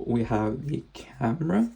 we have the camera.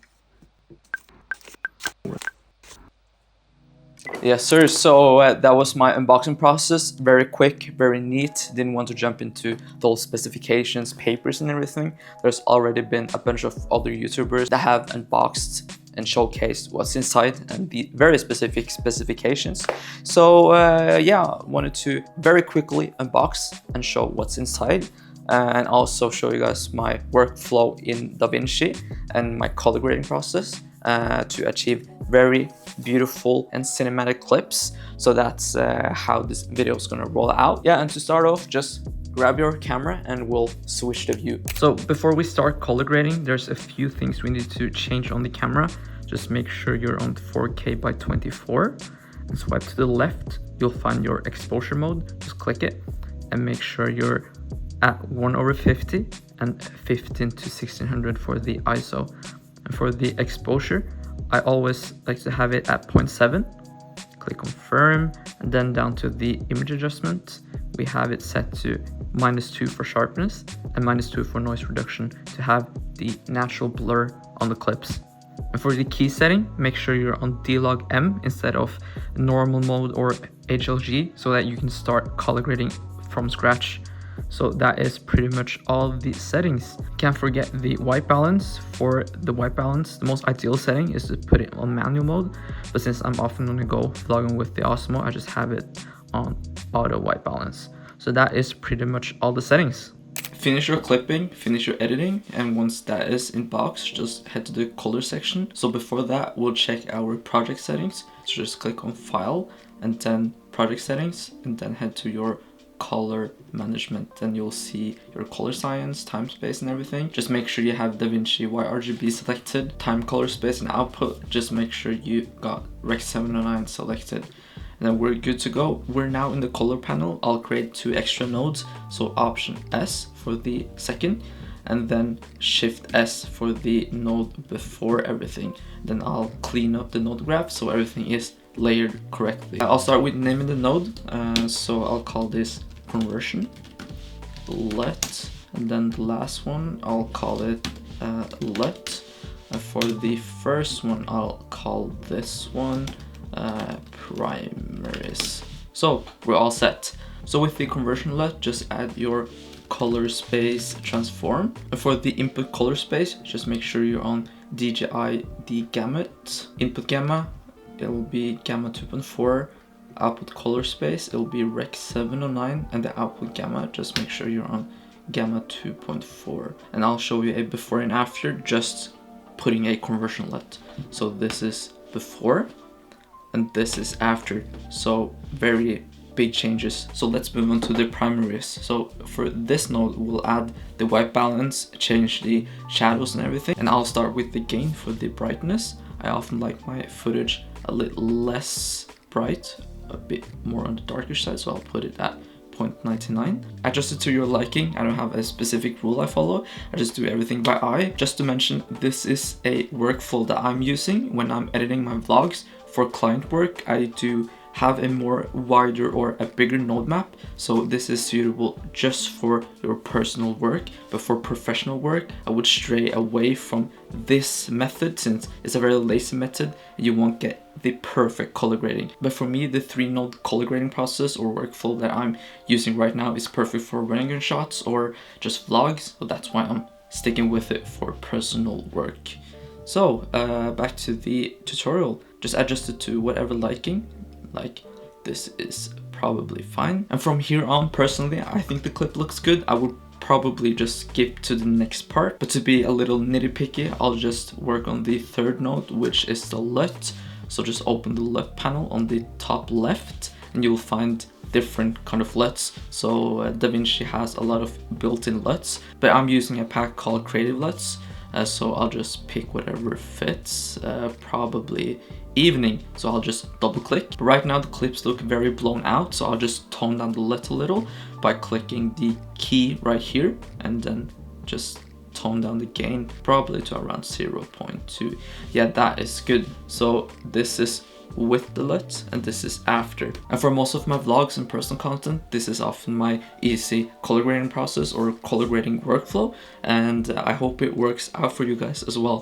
Yes, sir. So that was my unboxing process. Very quick, very neat. Didn't want to jump into those specifications, papers and everything. There's already been a bunch of other YouTubers that have unboxed and showcased what's inside and the very specific specifications. So yeah, wanted to very quickly unbox and show what's inside. And also show you guys my workflow in DaVinci and my color grading process to achieve very beautiful and cinematic clips. So that's how this video is gonna roll out. Yeah, and to start off, just grab your camera and we'll switch the view. So before we start color grading, there's a few things we need to change on the camera. Just make sure you're on 4K by 24 and swipe to the left. You'll find your exposure mode. Just click it and make sure you're at 1/50 and 15 to 1600 for the ISO. And for the exposure, I always like to have it at 0.7. Click confirm, and then down to the image adjustment, we have it set to -2 for sharpness and -2 for noise reduction to have the natural blur on the clips. And for the key setting, make sure you're on D-Log M instead of normal mode or HLG so that you can start color grading from scratch. So that is pretty much all the settings. Can't forget the white balance. For the white balance, the most ideal setting is to put it on manual mode, but since I'm often on the go vlogging with the Osmo, I just have it on auto white balance. So that is pretty much all the settings. Finish your clipping, finish your editing, and once that is in box, just head to the color section. So before that, we'll check our project settings. So just click on file and then project settings, and then head to your color management. Then you'll see your color science, time space and everything. Just make sure you have DaVinci YRGB selected, time, color space and output. Just make sure you got Rec 709 selected. And then we're good to go. We're now in the color panel. I'll create 2 extra nodes. So option S for the second, and then shift S for the node before everything. Then I'll clean up the node graph so everything is layered correctly. I'll start with naming the node. So I'll call this conversion LUT, and then the last one I'll call it LUT. For the first one, I'll call this one primaries. So we're all set. So with the conversion LUT, just add your color space transform. And for the input color space, just make sure you're on DJI gamut. Input gamma, it'll be gamma 2.4. Output color space, it'll be Rec 709, and the output gamma, just make sure you're on gamma 2.4. And I'll show you a before and after, just putting a conversion LUT. So this is before and this is after, so very big changes. So let's move on to the primaries. So for this node, we'll add the white balance, change the shadows and everything, and I'll start with the gain. For the brightness, I often like my footage a little less bright, a bit more on the darker side, so I'll put it at 0.99. Adjust it to your liking. I don't have a specific rule I follow. I just do everything by eye. Just to mention, this is a workflow that I'm using when I'm editing my vlogs. For client work, I do have a more wider or a bigger node map, so this is suitable just for your personal work. But for professional work, I would stray away from this method since it's a very lazy method and you won't get the perfect color grading. But for me, the 3-node color grading process or workflow that I'm using right now is perfect for running gun shots or just vlogs, so that's why I'm sticking with it for personal work. So back to the tutorial. Just adjust it to whatever liking. Like, this is probably fine. And from here on, personally, I think the clip looks good. I would probably just skip to the next part, but to be a little nitty-picky, I'll just work on the 3rd node, which is the LUT. So just open the LUT panel on the top left and you'll find different kind of LUTs. So DaVinci has a lot of built-in LUTs, but I'm using a pack called Creative LUTs. So I'll just pick whatever fits, probably evening. So I'll just double click. But right now the clips look very blown out, so I'll just tone down the LUT a little by clicking the key right here and then just tone down the gain probably to around 0.2. Yeah, that is good. So this is with the LUT and this is after. And for most of my vlogs and personal content, this is often my easy color grading process or color grading workflow, and I hope it works out for you guys as well.